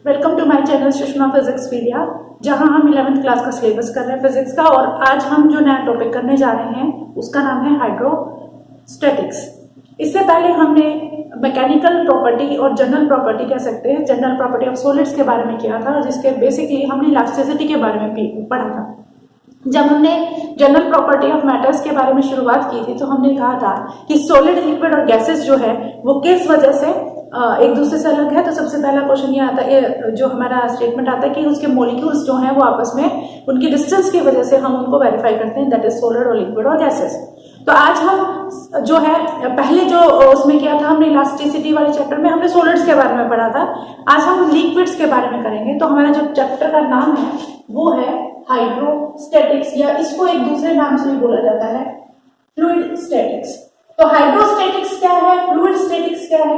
Welcome to my channel Sushma physics pedia, जहां हम 11th class का सिलेबस कर रहे हैं फिजिक्स का। और आज हम जो नया टॉपिक करने जा रहे हैं उसका नाम है हाइड्रोस्टैटिक्स। इससे पहले हमने मैकेनिकल प्रॉपर्टी और जनरल प्रॉपर्टी कह सकते हैं, जनरल प्रॉपर्टी ऑफ सॉलिड्स के बारे में किया था, जिसके बेसिकली हमने इलास्टिसिटी के बारे में पढ़ा था। जब हमने जनरल प्रॉपर्टी ऑफ मैटर्स के बारे में शुरुआत की थी तो हमने कहा था कि सॉलिड, लिक्विड और गैसेस जो है वो किस वजह से एक दूसरे से अलग है। तो सबसे पहला क्वेश्चन ये आता है, जो हमारा स्टेटमेंट आता है कि उसके मॉलिक्यूल्स जो हैं वो आपस में उनकी डिस्टेंस की वजह से हम उनको वेरीफाई करते हैं, दैट इज सॉलिड और लिक्विड और गैसेस। तो आज हम जो है पहले जो उसमें किया था, हमने इलास्टिसिटी वाले चैप्टर में हमने सॉलिड्स के बारे में पढ़ा था। आज हम लिक्विड्स के बारे में करेंगे। तो हमारा जो चैप्टर का नाम है वो है हाइड्रोस्टैटिक्स, या इसको एक दूसरे नाम से भी बोला जाता है फ्लूइड स्टैटिक्स। तो हाइड्रोस्टैटिक्स क्या है, फ्लूइड स्टैटिक्स क्या है,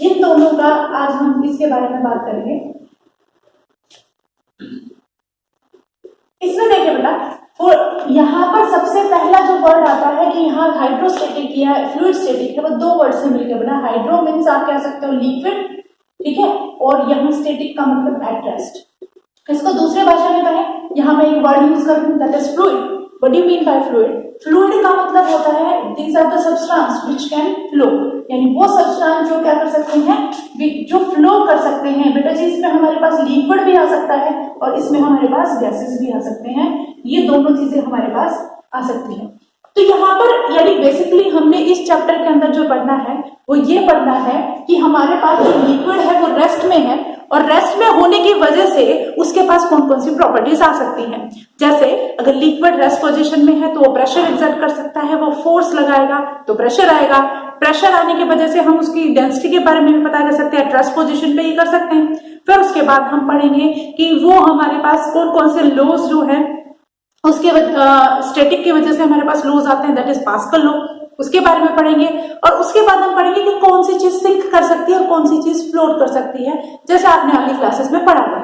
इन दोनों का आज हम इसके बारे में बात करेंगे। इसमें देखिए बेटा, यहाँ पर सबसे पहला जो वर्ड आता है कि यहाँ हाइड्रोस्टैटिक या फ्लूइड स्टैटिक है, वो दो वर्ड से मिलकर बना। हाइड्रो मीन्स आप कह सकते हो लिक्विड, ठीक है, और यहाँ स्टैटिक का मतलब एट रेस्ट। इसको दूसरे भाषा में कहें, यहाँ मैं एक वर्ड यूज करूँ, that is fluid. What do you mean by fluid? Fluid का मतलब होता है these are the substance which can flow, यानी वो सब्सटेंस जो क्या कर सकते हैं, जो फ्लो कर सकते हैं। बेटा जी, इसमें हमारे पास लिक्विड भी आ सकता है और इसमें हमारे पास गैसेस भी आ सकते हैं। ये दोनों चीजें हमारे पास आ सकती हैं। तो यहाँ पर यानी बेसिकली हमने इस चैप्टर के अंदर जो पढ़ना है वो ये पढ़ना है कि हमारे पास जो लिक्विड है वो रेस्ट में है, और रेस्ट में होने की वजह से उसके पास कौन कौन सी प्रॉपर्टीज आ सकती हैं। जैसे अगर लिक्विड रेस्ट पोजीशन में है तो वो प्रेशर एक्सर्ट कर सकता है, वो फोर्स लगाएगा तो प्रेशर आएगा। प्रेशर आने की वजह से हम उसकी डेंसिटी के बारे में भी पता कर सकते हैं, रेस्ट पोजीशन पे ही कर सकते हैं। फिर उसके बाद हम पढ़ेंगे कि वो हमारे पास कौन कौन से लॉज जो है उसके स्टैटिक की वजह से हमारे पास लॉज आते हैं, दैट इज पास्कल लॉ, उसके बारे में पढ़ेंगे। और उसके बाद हम पढ़ेंगे कि कौन सी चीज सिंक कर सकती है और कौन सी चीज फ्लोट कर सकती है, जैसे आपने अगली क्लासेस में पढ़ा था।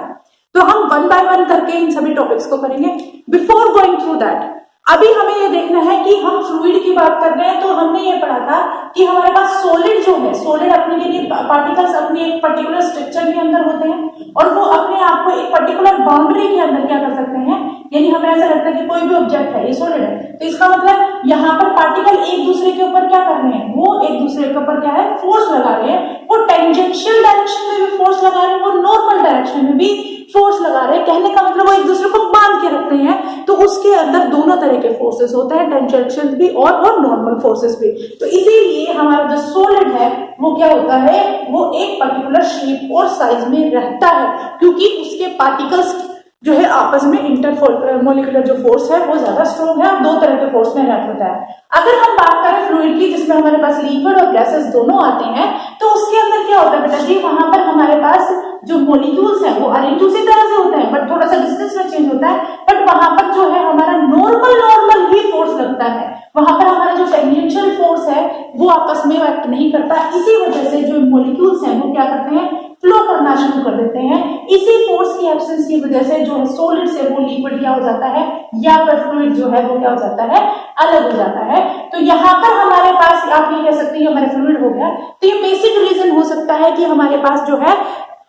तो हम वन बाय वन करके इन सभी टॉपिक्स को करेंगे। बिफोर गोइंग थ्रू दैट, अभी हमें ये देखना है कि हम फ्लूइड की बात कर रहे हैं। तो हमने ये पढ़ा था कि हमारे पास सॉलिड जो है, सॉलिड अपने के लिए पार्टिकल्स अपने एक पर्टिकुलर स्ट्रक्चर के अंदर होते हैं और वो अपने आप को एक पर्टिकुलर बाउंड्री के अंदर क्या कर सकते हैं, यानी हमें ऐसा लगता है कि कोई भी ऑब्जेक्ट है ये सॉलिड है, तो इसका मतलब यहाँ पर पार्टिकल एक दूसरे के ऊपर क्या कर रहे हैं, वो एक दूसरे के ऊपर क्या है, फोर्स लगा रहे हैं। वो टेंजेंशियल डायरेक्शन में भी फोर्स लगा रहे हैं, वो नॉर्मल डायरेक्शन में भी फोर्स लगा रहे हैं। कहने का मतलब वो एक दूसरे को बांध के रख रहे हैं। तो उसके अंदर दोनों तरह के फोर्सेस होते हैं, टेंजेंशियल भी और नॉर्मल फोर्सेस भी। तो इसीलिए हमारा जो सॉलिड है वो क्या होता है, वो एक पर्टिकुलर शेप और साइज में रहता है, क्योंकि उसके पार्टिकल्स जो है आपस में इंटरमोलिकुलर जो फोर्स है वो ज्यादा स्ट्रॉन्ग है और दो तरह के फोर्स में रिएक्ट होता है। अगर हम बात करें फ्लूइड की, जिसमें हमारे पास लिक्विड और गैसेस दोनों आते हैं, तो उसके अंदर क्या होता है बेटा जी, वहां पर हमारे पास जो मॉलिक्यूल्स हैं वो अरेंज उसी तरह से होते हैं, बट थोड़ा सा डिस्टेंस में चेंज होता है। बट वहां पर जो है हमारा नॉर्मल ही फोर्स लगता है, वहां पर हमारा जो टेंजेंशियल फोर्स है वो आपस में एक्ट नहीं करता। इसी वजह से जो मॉलिक्यूल्स हैं वो क्या करते हैं, फ्लो करना शुरू कर देते हैं। इसी फोर्स की एब्सेंस की वजह से जो है सॉलिड से वो लिक्विड क्या हो जाता है, या फिर फ्लूइड जो है वो क्या हो जाता है, अलग हो जाता है। तो यहाँ पर हमारे पास आप ये कह सकते हैं हमारे फ्लूइड हो गया। तो ये बेसिक रीजन हो सकता है कि हमारे पास जो है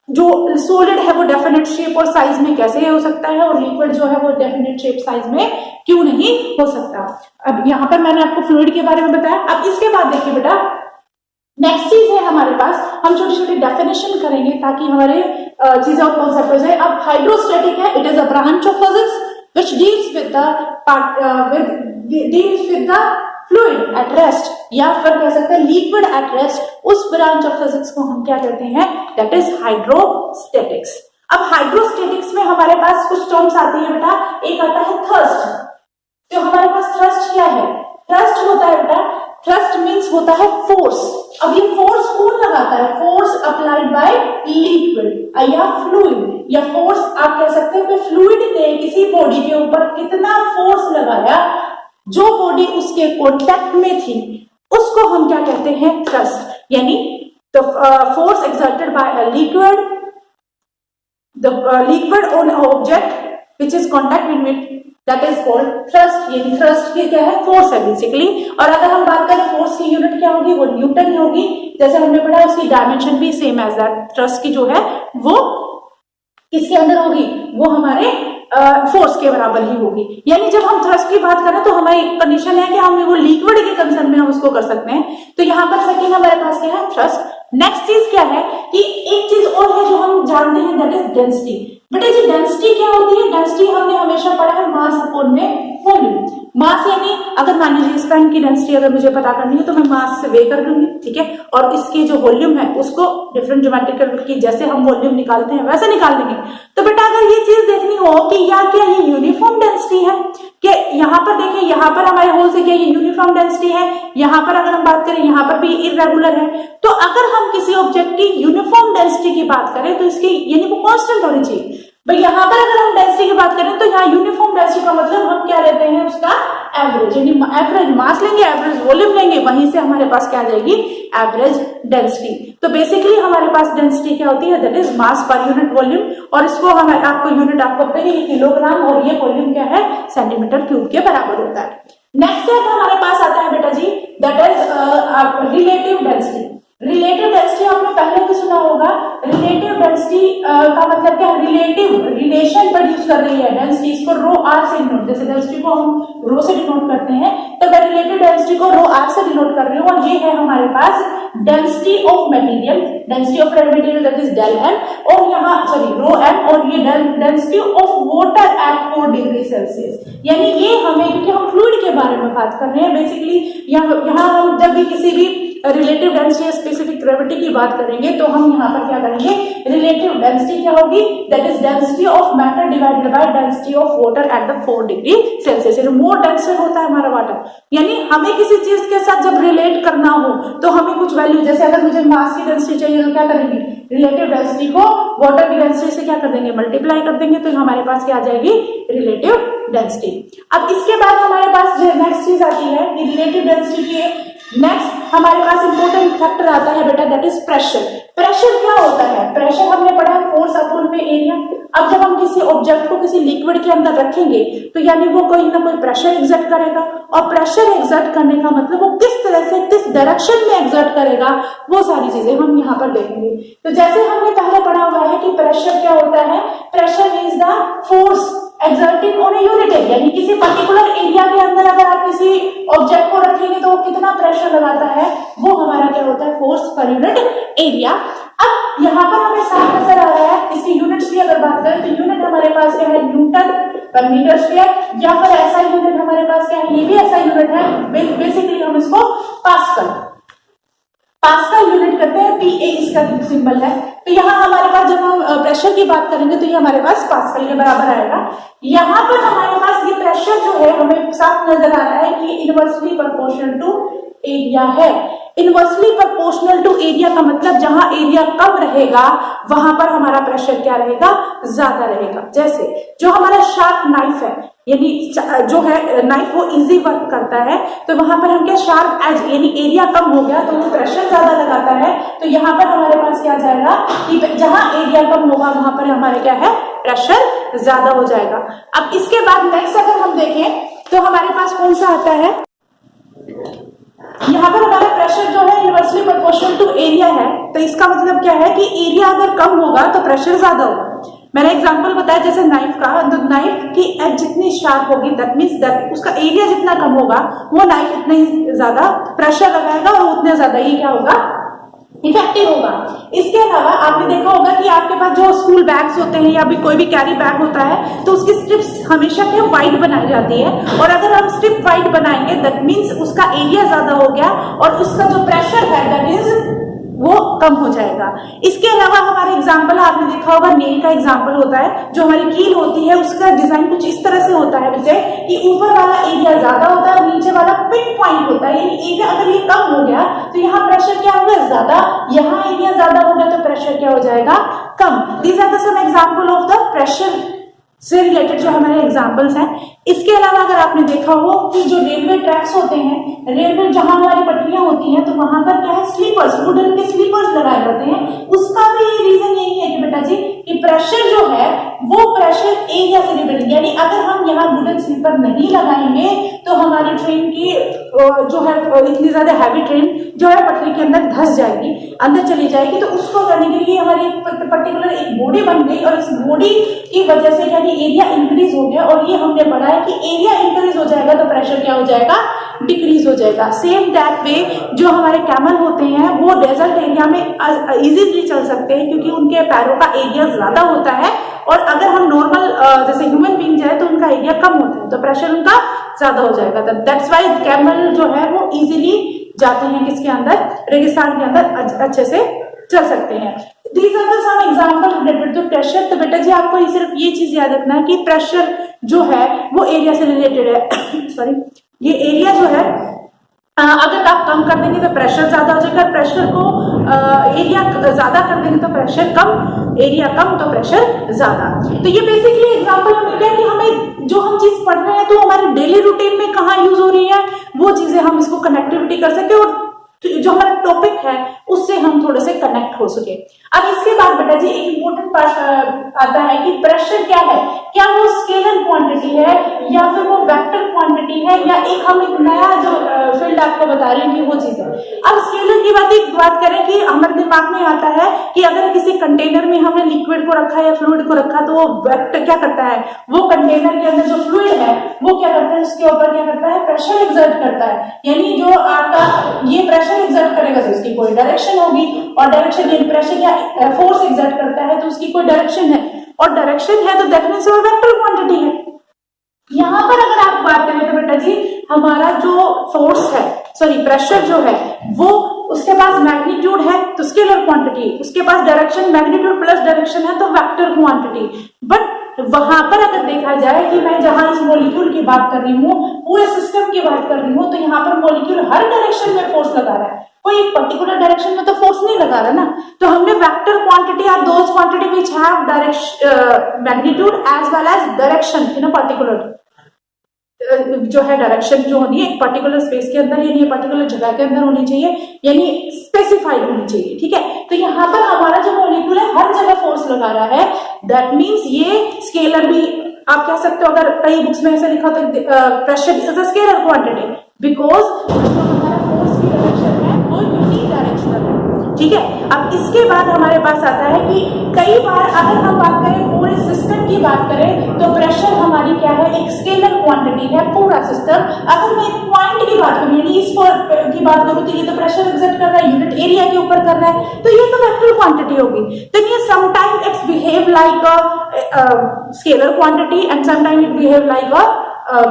जो सॉलिड है वो डेफिनेट शेप और साइज में कैसे हो सकता है, और लिक्विड जो है वो डेफिनेट शेप साइज में क्यों नहीं हो सकता। अब यहाँ पर मैंने आपको फ्लूइड के बारे में बताया। अब इसके बाद देखिए बेटा, नेक्स्ट चीज है हमारे पास, हम छोटी छोटी डेफिनेशन करेंगे ताकि हमारे चीजें और कॉन्सेप्ट हो जाए। अब हाइड्रोस्टैटिक है, it is a branch of physics which deals with the fluid at rest, या फिर कह सकते हैं लिक्विड एट रेस्ट। उस ब्रांच ऑफ फिजिक्स को हम क्या कहते हैं, दैट इज हाइड्रोस्टैटिक्स। अब हाइड्रोस्टैटिक्स में हमारे पास कुछ टर्म्स आती है बेटा, एक आता है थ्रस्ट। तो हमारे पास थ्रस्ट क्या है, थ्रस्ट होता है बेटा, थ्रस्ट मीन्स होता है फोर्स। अब ये फोर्स कौन लगाता है, फोर्स अप्लाइड बाय लिक्विड या फ्लूइड, या फोर्स आप कह सकते हैं कि फ्लूइड ने किसी बॉडी के ऊपर कितना फोर्स लगाया, जो बॉडी उसके कांटेक्ट में थी उसको हम क्या कहते हैं, थ्रस्ट। यानी the force exerted by a liquid, the liquid on object which is contact with, that is called thrust. यानी थ्रस्ट ये क्या है, फोर्स है बेसिकली। और अगर हम बात करें फोर्स की यूनिट क्या होगी, वो न्यूटन होगी। जैसे हमने पढ़ा उसकी डायमेंशन भी सेम एज दैट, थ्रस्ट की जो है वो किसके अंदर होगी, वो हमारे फोर्स के बराबर ही होगी। यानी जब हम थ्रस्ट की बात करें तो हमारी कंडीशन है कि हम वो लिक्विड के कंसर्न में हम उसको कर सकते हैं। तो यहाँ पर सेकेंड हमारे पास क्या है, थ्रस्ट। नेक्स्ट चीज क्या है कि एक चीज और है जो हम जानते हैं, दैट इज डेंसिटी। बेटा जी डेंसिटी क्या होती है, डेंसिटी हमने हमेशा पढ़ा है मास अपॉन में वॉल्यूम। मास यानी अगर मान लीजिए इस पेन की डेंसिटी अगर मुझे पता करनी है तो मैं मास से वे कर लूंगी, ठीक है, और इसकी जो वॉल्यूम है उसको डिफरेंट ज्योमेट्रिकल की जैसे हम वॉल्यूम निकालते हैं वैसे निकाल लेंगे। तो बेटा अगर ये चीज देखनी हो कि या क्या ये यूनिफॉर्म डेंसिटी है, कि यहाँ पर देखिए यहाँ पर हमारे होल से क्या ये यूनिफॉर्म डेंसिटी है, यहाँ पर अगर हम बात करें यहाँ पर भी इर्रेगुलर है। तो अगर हम किसी ऑब्जेक्ट की यूनिफॉर्म डेंसिटी की बात करें तो इसकी यानी वो कांस्टेंट होनी चाहिए। भाई यहाँ पर अगर हम डेंसिटी की बात करें तो यहाँ यूनिफॉर्म डेंसिटी का मतलब हम क्या लेते हैं, उसका एवरेज, यानी एवरेज मास लेंगे, एवरेज वॉल्यूम लेंगे, वहीं से हमारे पास क्या आ जाएगी, एवरेज डेंसिटी। तो बेसिकली हमारे पास डेंसिटी क्या होती है, that is mass per unit volume, और इसको हम आपको यूनिट आपको पता है किलोग्राम, और ये वॉल्यूम क्या है, सेंटीमीटर क्यूब के बराबर होता है। नेक्स्ट है हमारे पास आता है बेटा जी, that is relative density. Relative density आपने पहले भी सुना होगा। रिलेटिव डेंसिटी का मतलब क्या है, रिलेटिव रिलेशन प्रोड्यूस कर रही है डेंसिटी, इसको रो आर से डिनोट, जैसे डेंसिटी को हम रो से डिनोट करते हैं तो मैं रिलेटिव डेंसिटी को रो आर से डिनोट कर रही हूँ, और ये है हमारे पास density of material, density of red material that is डेल एम, और यहाँ सॉरी रो एम, और ये density of water at 4 degree Celsius. यानी ये हमें, क्योंकि हम फ्लूइड के बारे में बात कर रहे हैं बेसिकली, यहाँ हम जब भी किसी भी रिलेटिव डेंसिटी स्पेसिफिक ग्रेविटी की बात करेंगे तो हम यहाँ पर क्या करेंगे, रिलेटिव डेंसिटी क्या होगी, that is density of matter divided by density of water at the 4 degree Celsius. यानी मोर डेंसर होता है हमारा वाटर। यानी हमें किसी चीज के साथ जब रिलेट करना हो तो हमें कुछ वैल्यू, जैसे अगर मुझे मास की डेंसिटी चाहिए तो क्या करेंगे, रिलेटिव डेंसिटी को वाटर की डेंसिटी से क्या कर देंगे, मल्टीप्लाई कर देंगे, तो हमारे पास क्या आ जाएगी, रिलेटिव डेंसिटी। अब इसके बाद हमारे पास नेक्स्ट चीज आती है कि रिलेटिव डेंसिटी की नेक्स्ट हमारे पास इंपॉर्टेंट फैक्टर आता है बेटा, दैट इज प्रेशर। प्रेशर क्या होता है, प्रेशर हमने पढ़ा है फोर्स अपॉन में एरिया। अब जब हम किसी ऑब्जेक्ट को किसी लिक्विड के अंदर रखेंगे तो यानी वो कोई ना कोई प्रेशर एक्सर्ट करेगा, और प्रेशर एक्सर्ट करने का मतलब वो किस तरह से किस डायरेक्शन में एक्सर्ट करेगा, वो सारी चीजें हम यहाँ पर देखेंगे। तो जैसे हमने पहले पढ़ा हुआ है कि प्रेशर क्या होता है, pressure is the force exerted on a unit area, यानी किसी पर्टिकुलर एरिया के अंदर अगर आप किसी ऑब्जेक्ट को रखेंगे तो वो कितना प्रेशर लगाता है, वो हमारा क्या होता है, फोर्स पर यूनिट एरिया। अब यहाँ पर हमें साफ नजर आ रहा है, इसकी यूनिट्स की अगर बात करें तो यूनिट हमारे पास क्या है, न्यूटन पर मीटर स्क्वायर, या फिर ऐसा यूनिट हमारे पास क्या है, ये भी ऐसा यूनिट है, बेसिकली हम इसको पास्कल यूनिट करते हैं, पीए इसका सिंबल है। तो यहाँ हमारे पास जब हम प्रेशर की बात करेंगे तो ये हमारे पास पास्कल के बराबर आएगा। यहाँ पर हमारे पास ये प्रेशर जो है हमें साफ नजर आ रहा है कि इनवर्सली प्रोपोर्शनल टू एरिया है। इनवर्सली प्रोपोर्शनल टू एरिया का मतलब जहां एरिया कम रहेगा वहां पर हमारा प्रेशर क्या रहेगा, ज्यादा रहेगा। जैसे जो हमारा शार्प नाइफ है, यानी जो है नाइफ वो इजी वर्क करता है, तो वहां पर हम क्या, शार्प एज यानी एरिया कम हो गया तो वो प्रेशर ज्यादा लगाता है, तो यहाँ पर हमारे पास क्या जाएगा कि जहां एरिया कम होगा वहां पर हमारे क्या है, प्रेशर ज्यादा हो जाएगा। अब इसके बाद नेक्स्ट अगर हम देखें तो हमारे पास कौन सा आता है, यहाँ पर हमारा प्रेशर जो है इनवर्सली प्रोपोर्शनल टू एरिया है, तो इसका मतलब क्या है कि एरिया अगर कम होगा तो प्रेशर ज्यादा होगा। मैंने एग्जांपल बताया जैसे नाइफ का, तो नाइफ की एज जितनी शार्प होगी दैट मींस दैट उसका एरिया जितना कम होगा वो नाइफ इतना ही ज्यादा प्रेशर लगाएगा और उतने ज्यादा ही क्या होगा, इफेक्टिव होगा। इसके अलावा आपने देखा होगा कि आपके पास जो स्कूल बैग्स होते हैं या भी कोई भी कैरी बैग होता है तो उसकी स्ट्रिप्स हमेशा क्या वाइड बनाई जाती है, और अगर हम स्ट्रिप वाइड बनाएंगे दैट मींस उसका एरिया ज्यादा हो गया और उसका जो प्रेशर है दैट इज वो कम हो जाएगा। इसके अलावा हमारे एग्जाम्पल आपने देखा होगा, नेल का एग्जाम्पल होता है, जो हमारी कील होती है उसका डिजाइन कुछ इस तरह से होता है जैसे कि ऊपर वाला एरिया ज्यादा होता है और नीचे वाला पिन पॉइंट होता है, यानी एरिया अगर ये कम हो गया तो यहाँ प्रेशर क्या होगा, ज्यादा, यहाँ एरिया ज्यादा हो गया तो प्रेशर क्या हो जाएगा, कम। These are the some example of the pressure से रिलेटेड जो हमारे एग्जाम्पल्स हैं। इसके अलावा अगर आपने देखा हो कि जो रेलवे ट्रैक्स होते हैं, रेलवे जहां हमारी पटरियां होती हैं तो वहां पर क्या है, स्लीपर्स, वुडन के स्लीपर्स लगाए जाते हैं। उसका भी रीजन यही है कि बेटा जी कि प्रेशर जो है वो प्रेशर एरिया से रिलेटेड, यानी अगर हम यहाँ वुडन स्लीपर नहीं लगाएंगे तो हमारी ट्रेन की जो है इतनी ज्यादा हैवी ट्रेन जो है पटरी के अंदर धस जाएगी, अंदर चली जाएगी। तो उसको करने के लिए हमारी पर्टिकुलर एक बॉडी बन गई और इस बॉडी की वजह से यानी एरिया इंक्रीज हो गया। और ये हमने पढ़ा है कि एरिया इंक्रीज हो जाएगा तो प्रेशर क्या हो जाएगा, डिक्रीज हो जाएगा। सेम दैट वे जो हमारे कैमल होते हैं वो डेजर्ट एरिया में इजीली चल सकते हैं क्योंकि उनके पैरों का एरिया ज्यादा होता है, और अगर हम नॉर्मल जैसे ह्यूमन बीइंग जाए तो उनका एरिया कम होता है तो प्रेशर उनका ज्यादा हो जाएगा। दैट्स व्हाई कैमल जो है वो इजीली जाते हैं किसके अंदर, रेगिस्तान के अंदर अच्छे से चल सकते हैं। These are the some example related to pressure। तो बेटा जी आपको सिर्फ ये चीज याद रखना है कि प्रेशर जो है वो एरिया से रिलेटेड है। सॉरी, ये एरिया जो है अगर आप कम कर देंगे तो प्रेशर ज्यादा हो जाएगा, प्रेशर को एरिया ज्यादा कर देंगे तो प्रेशर कम, एरिया कम तो प्रेशर ज्यादा। तो ये बेसिकली एग्जांपल मिल गया कि हमें जो हम चीज पढ़ रहे हैं तो हमारे डेली रूटीन में कहाँ यूज हो रही है वो चीजें हम इसको कनेक्टिविटी कर सके और जो हमारा टॉपिक है उससे हम थोड़े से कनेक्ट हो सके। अब इसके बाद बेटा जी एक इम्पोर्टेंट पार्ट आता है कि प्रेशर क्या है, क्या वो स्केलर क्वांटिटी है या फिर वो वेक्टर क्वांटिटी है या एक हम एक नया जो फील्ड आपको बता रहे हैं कि वो चीज है। अब स्केलर की बात करें कि हमारे दिमाग में आता है कि अगर किसी कंटेनर में हमने लिक्विड को रखा या फ्लूइड को रखा तो वो वेक्टर क्या करता है, वो कंटेनर के अंदर जो फ्लूइड है वो क्या करता है, उसके ऊपर क्या करता है, प्रेशर एक्सर्ट करता है। यानी जो आपका ये प्रेशर एक्सर्ट करेगा तो उसकी कोई डायरेक्शन होगी, और डायरेक्शन यानी प्रेशर या फोर्स एक्सर्ट करता है तो उसकी कोई डायरेक्शन है, और डायरेक्शन है तो दैट मींस वो वेक्टर क्वांटिटी है। यहां पर अगर आप बात करें तो बेटा जी हमारा जो फोर्स है, सॉरी प्रेशर जो है वो उसके पास मैग्नीट्यूड है तो स्केलर क्वांटिटी, उसके पास डायरेक्शन मैग्नीट्यूड प्लस डायरेक्शन है तो वेक्टर क्वांटिटी। बट वहां पर अगर देखा जाए कि मैं जहां इस मॉलिक्यूल की बात कर रही हूँ, पूरे सिस्टम की बात कर रही हूँ, तो यहाँ पर मॉलिक्यूल हर डायरेक्शन में फोर्स लगा रहा है, कोई एक पर्टिकुलर डायरेक्शन में तो फोर्स नहीं लगा रहा ना। तो हमने vector quantity are those quantity which have direction magnitude as well as direction in a particular जो है डायरेक्शन जो होनी है एक पर्टिकुलर स्पेस के अंदर यानी पर्टिकुलर जगह के अंदर होनी चाहिए, यानी स्पेसिफाइड होनी चाहिए। ठीक है, तो यहाँ पर हमारा जो मॉलिक्यूल है हर जगह फोर्स लगा रहा है, दैट मीन्स ये स्केलर भी आप कह सकते हो। अगर कई बुक्स में ऐसे लिखा तो pressure is a scalar quantity because जो हमारा फोर्स की डायरेक्शन है वो यूनिडायरेक्शनल है। ठीक है, अब इसके बाद हमारे पास आता है कि कई बार अगर हम बात करें पूरे सिस्टम की बात करें तो प्रेशर हमारी क्या है, एक स्केलर क्वांटिटी है पूरा सिस्टम। अगर मैं एक पॉइंट की बात करूं यानी इस की बात करूं तो ये तो प्रेशर एक्सर्ट कर रहा है, यूनिट एरिया के ऊपर कर रहा है, तो ये तो वेक्टर क्वांटिटी होगी। तो ये sometime it's behave like a scalar quantity and sometime it behave like a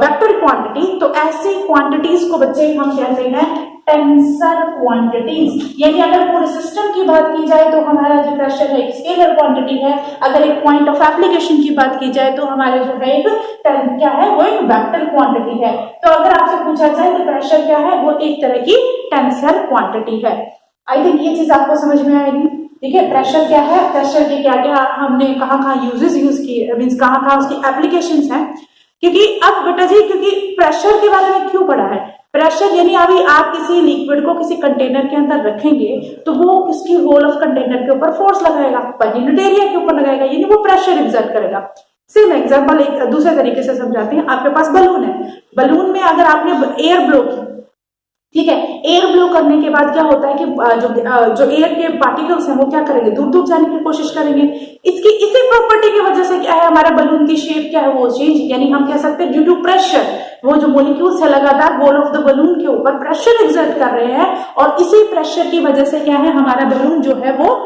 vector quantity. तो ऐसी क्वांटिटीज को बच्चे हम कहते हैं टेंसर क्वांटिटीज। यानी अगर पूरे सिस्टम की बात की जाए तो हमारा जो प्रेशर है एक स्केलर क्वांटिटी है, अगर एक पॉइंट ऑफ एप्लीकेशन की बात की जाए तो हमारा जो है एक क्या है वो एक वेक्टर क्वांटिटी है। तो अगर आपसे पूछा जाए तो प्रेशर क्या है, वो एक तरह की टेंसर क्वांटिटी है। आई थिंक ये चीज आपको समझ में आएगी। ठीक है, प्रेशर क्या है, प्रेशर के क्या क्या हमने कहाँ यूजेस यूज किए, मीन्स कहाँ उसकी एप्लीकेशंस हैं। क्योंकि अब बेटा जी क्योंकि प्रेशर के बारे में क्यों पढ़ा है, प्रेशर यानी अभी आप किसी लिक्विड को किसी कंटेनर के अंदर रखेंगे तो वो किसकी होल ऑफ कंटेनर के ऊपर फोर्स लगाएगा, पर यूनिट एरिया के ऊपर लगाएगा, यानी वो प्रेशर एक्सर्ट करेगा। सेम एग्जांपल एक दूसरे तरीके से समझाते हैं। आपके पास बलून है, बलून में अगर आपने एयर ब्लो की, ठीक है, एयर ब्लो करने के बाद क्या होता है कि जो एयर के पार्टिकल्स हैं वो क्या करेंगे, दूर दूर जाने की कोशिश करेंगे। इसी प्रॉपर्टी की वजह से क्या है, हमारा बलून की शेप क्या है वो चेंज, यानी हम कह सकते हैं ड्यू टू प्रेशर, वो जो मॉलिक्यूल्स है लगातार वॉल ऑफ द बलून के ऊपर प्रेशर एक्सर्ट कर रहे हैं, और इसी प्रेशर की वजह से क्या है हमारा बलून जो है वो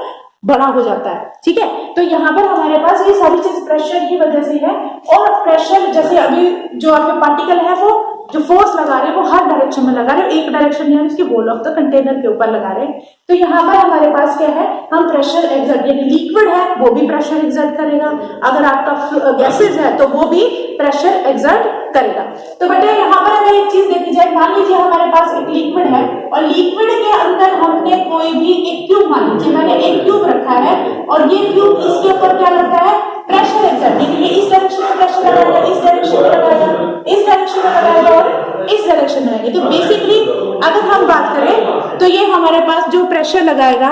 बड़ा हो जाता है। ठीक है, तो यहाँ पर हमारे पास ये सारी चीज प्रेशर की वजह से है। और प्रेशर जैसे अभी जो आपके पार्टिकल है वो जो फोर्स लगा रहे हैं वो हर डायरेक्शन में लगा रहे हैं, एक डायरेक्शन में उसकी वॉल ऑफ द कंटेनर के ऊपर लगा रहे हैं। तो यहाँ पर हमारे पास क्या है, हम प्रेशर एक्सर्ट, यानी लिक्विड है वो भी प्रेशर एक्सर्ट करेगा, अगर आपका गैसेज है तो वो भी प्रेशर एक्सर्ट करेगा। तो बेटा यहाँ पर अगर एक चीज देखी जाए, मान लीजिए हमारे पास एक लिक्विड है और लिक्विड के अंदर हमने कोई भी एक ट्यूब, मान लीजिए मैंने एक ट्यूब रखा है और ये ट्यूब इसके ऊपर क्या करता है, प्रेशर एक्सर्ट, यानी ये इस डायरेक्शन में प्रेशर लगाएगा, इस डायरेक्शन में लगाएगा, इस डायरेक्शन में लगाएगा और इस डायरेक्शन में लगाएगा। तो बेसिकली अगर हम बात करें तो ये हमारे पास जो प्रेशर लगाएगा,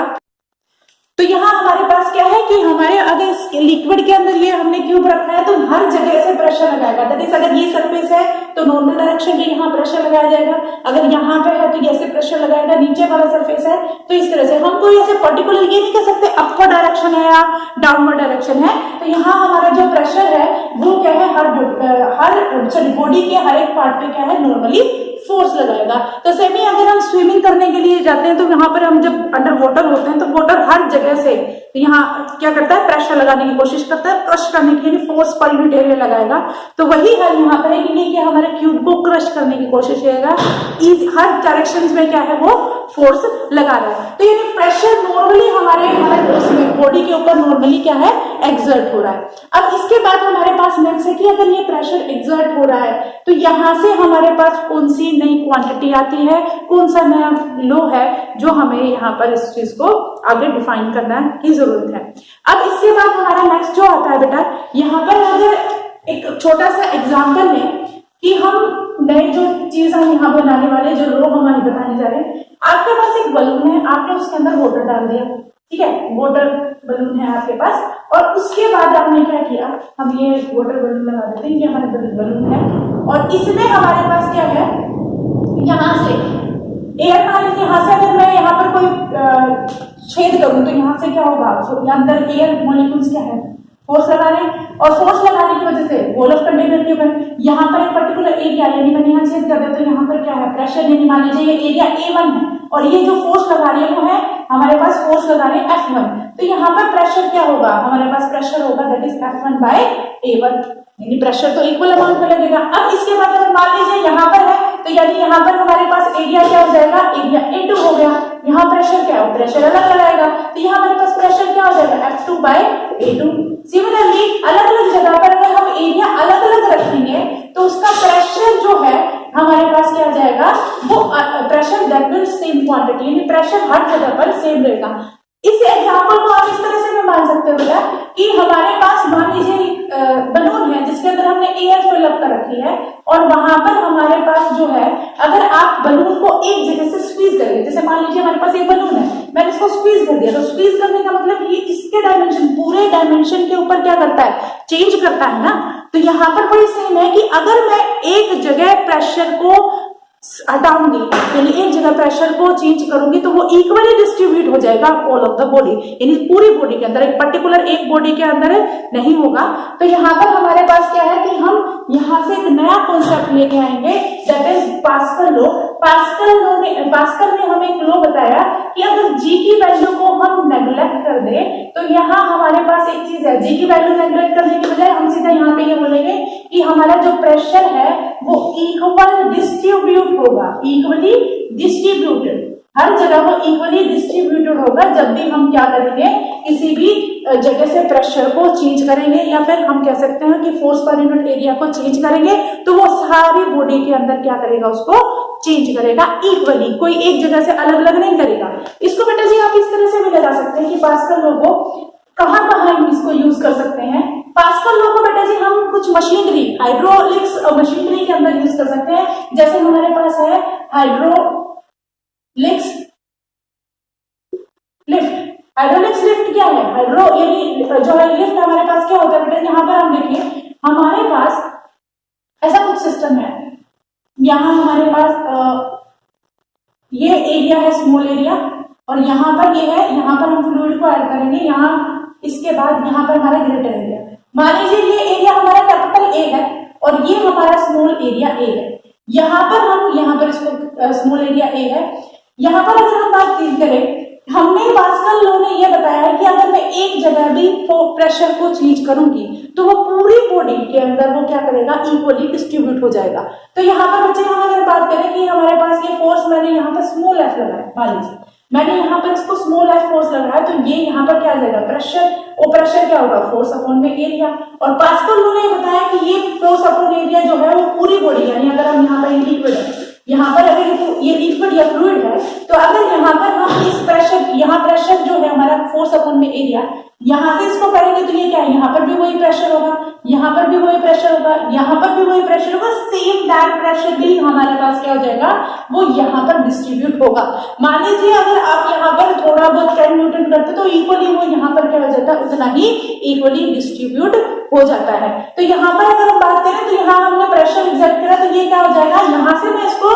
तो यहाँ हमारे पास क्या है कि हमारे अगर लिक्विड के अंदर ये हमने क्यूब रखा है तो हर जगह से प्रेशर लगाएगा। दैट इज अगर ये सरफेस है तो नॉर्मल डायरेक्शन में यहाँ प्रेशर लगाया जाएगा, अगर यहाँ पे है तो ऐसे प्रेशर लगाएगा, नीचे वाला सरफेस है तो इस तरह से। हम कोई ऐसे पर्टिकुलर ये नहीं कह सकते अपवर्ड डायरेक्शन है या डाउनवर्ड डायरेक्शन है। तो यहाँ हमारा जो प्रेशर है वो क्या है, हर बॉडी के हर एक पार्ट पे क्या है नॉर्मली फोर्स लगाएगा। तो सेमी अगर हम स्विमिंग करने के लिए जाते हैं तो यहाँ पर हम जब अंडर वाटर होते हैं तो वाटर हर जगह से यहाँ क्या करता है, प्रेशर लगाने की कोशिश करता है, क्रश करने के लिए फोर्स पर यूनिट एरिया लगाएगा। तो वही हल यहाँ पर है कि हमारे क्यूब को क्रश करने की कोशिश करेगा, हर डायरेक्शन में क्या है वो फोर्स लगा रहा है। तो ये प्रेशर नॉर्मली हमारे बॉडी के ऊपर नॉर्मली क्या है एक्सर्ट हो रहा है। अब इसके बाद हमारे पास नेक्स्ट है कि अगर ये प्रेशर एक्सर्ट हो रहा है तो यहाँ से हमारे पास कौन सी नई क्वांटिटी आती है, कौन सा नया लो है जो हमें यहाँ पर इस चीज को आगे डिफाइन करना की जरूरत है। अब इसके बाद हमारा नेक्स्ट जो आता है बेटा, यहाँ पर अगर एक छोटा सा एग्जांपल लें कि हम नए जो चीज हम यहाँ बनाने वाले, जो लो हमारे बताने जा रहे हैं। आपके पास एक बलून है, आपने उसके अंदर वाटर डाल दिया, ठीक है, वाटर बलून है आपके पास, और उसके बाद आपने क्या किया, हम ये वाटर बलून लगा देते हैं, ये हमारे बलून है, और इसमें हमारे पास क्या है, यहाँ से एयर मान लीजिए, यहाँ से अगर मैं यहाँ पर कोई छेद करूं तो यहाँ से क्या होगा, अंदर एयर मॉलिक्यूल्स क्या है फोर्स लगा रहे हैं, और फोर्स लगाने की वजह से वॉल ऑफ कंटेनर के ऊपर यहाँ पर एक पर्टिकुलर एरिया, यानी मैंने यहाँ छेद कर दिया तो यहाँ पर क्या है प्रेशर, यानी मान लीजिए ये एरिया A1 है और ये जो फोर्स लगा रही है वो है हमारे पास फोर्स लगा रहे हैं F1। तो यहाँ पर प्रेशर क्या होगा, हमारे पास प्रेशर होगा that is F1 by A1, यानी प्रेशर तो इक्वल अमाउंट में लगेगा। अब इसके बाद अगर मान लीजिए यहाँ पर है तो यानी यहाँ पर हमारे पास एरिया क्या हो जाएगा, एरिया A2 हो गया, यहाँ प्रेशर क्या हो, प्रेशर अलग लगाएगा तो यहाँ हमारे पास प्रेशर क्या हो जाएगा F2 बाय A2। सिमिलरली अलग अलग जगह पर अगर हम एरिया अलग अलग रखेंगे तो उसका प्रेशर जो है हमारे पास क्या आ जाएगा, वो pressure that will same quantity, यानी प्रेशर हर जगह पर सेम रहेगा। इस एग्जांपल को आप इस तरह से भी मान सकते हो बेटा कि हमारे पास मान लीजिए बलून है जिसके अंदर हमने एयर फिलअप कर रखी है, और वहां पर हमारे पास जो है अगर आप बलून को एक जगह से स्क्वीज करेंगे, जैसे मान लीजिए हमारे पास एक बलून है, मैंने इसको स्क्वीज कर दिया, तो स्क्वीज करने का मतलब ये इसके डायमेंशन पूरे डायमेंशन के ऊपर क्या करता है, चेंज करता है ना। तो यहाँ पर वही सेम है कि अगर मैं एक जगह प्रेशर को हटाऊंगी, यानी एक जगह प्रेशर को चेंज करूंगी तो वो इक्वली डिस्ट्रीब्यूट हो जाएगा ऑल ऑफ द बॉडी, यानी पूरी बॉडी के अंदर, एक पर्टिकुलर एक बॉडी के अंदर नहीं होगा। तो यहाँ पर हमारे पास क्या है कि हम यहाँ से एक नया कॉन्सेप्ट लेके आएंगे that is pascal law. Pascal ने हमें एक लॉ बताया कि अगर जी की वैल्यू को हम नेग्लेक्ट कर दें तो यहाँ हमारे पास एक चीज है, जी की वैल्यू नेग्लेक्ट करने के बजाय हम सीधा यहाँ पे ये बोलेंगे कि हमारा जो प्रेशर है वो इक्वल डिस्ट्रीब्यूट होगा, इक्वली डिस्ट्रीब्यूटेड, हर जगह वो इक्वली डिस्ट्रीब्यूटेड होगा जब भी हम क्या करेंगे, किसी भी जगह से प्रेशर को चेंज करेंगे, या फिर हम कह सकते हैं कि फोर्स पर यूनिट एरिया को चेंज करेंगे तो वो सारी बॉडी के अंदर क्या करेगा, उसको चेंज करेगा इक्वली, कोई एक जगह से अलग अलग नहीं करेगा। इसको बेटा जी आप इस तरह से भी लगा सकते हैं कि पास्कल लॉ को कहाँ कहाँ हम इसको यूज कर सकते हैं। पास्कल लॉ को बेटा जी हम कुछ मशीनरी, हाइड्रोलिक्स मशीनरी के अंदर यूज कर सकते हैं, जैसे हमारे पास है हाइड्रोलिक्स लिफ्ट। हाइड्रोलिक्स लिफ्ट क्या है, हाइड्रो यानी जो है लिफ्ट हमारे पास क्या होता है बेटा, यहाँ पर हम देखिए हमारे पास ऐसा कुछ सिस्टम है, यहाँ हमारे पास ये एरिया है स्मॉल एरिया, और यहाँ पर ये है, यहाँ पर हम फ्लूइड को ऐड करेंगे, यहाँ इसके बाद यहाँ पर हमारा ग्रेटर एरिया, मान लीजिए ये एरिया हमारा कैपिटल ए है और ये हमारा स्मॉल एरिया ए है। यहाँ पर इसको स्मॉल एरिया ए है। यहाँ पर अगर हम बात करें, हमने पास्कल लॉ ने ये बताया है कि अगर मैं एक जगह भी प्रेशर को चेंज करूंगी तो वो पूरी बॉडी के अंदर वो क्या करेगा, इक्वली डिस्ट्रीब्यूट हो जाएगा। तो यहाँ पर बच्चे हम अगर बात करें कि हमारे पास ये फोर्स मैंने यहाँ पर स्मॉल एफ लगाया, मान लीजिए मैंने यहाँ पर इसको स्मॉल एफ फोर्स लगाया, तो ये यहाँ पर क्या आ जाएगा प्रेशर, और प्रेशर क्या होगा फोर्स अपॉन में एरिया। और पास्कल लॉ ने बताया कि ये फोर्स अपॉन एरिया जो है वो पूरी बॉडी, यानी अगर हम यहाँ पर लिक्विड है, यहाँ पर अगर ये लिक्विड या फ्लूइड है तो अगर यहाँ पर हम इस प्रेशर, यहाँ प्रेशर जो है हमारा फोर्स अपॉन में एरिया, यहाँ से इसको करेंगे तो ये क्या है, यहाँ पर भी वही प्रेशर होगा, यहाँ पर भी वही प्रेशर होगा, यहाँ पर भी वही प्रेशर होगा, सेम दैट प्रेशर भी हमारे पास क्या हो जाएगा, वो यहाँ पर डिस्ट्रीब्यूट होगा। मान लीजिए अगर आप यहाँ पर थोड़ा बहुत 10 न्यूटन करते तो इक्वली वो यहाँ पर क्या हो जाता है, उतना ही इक्वली डिस्ट्रीब्यूट हो जाता है। तो यहाँ पर अगर हम बात करें तो यहाँ हमने प्रेशर एग्जर्ट करा तो ये क्या हो जाएगा, यहाँ से मैं इसको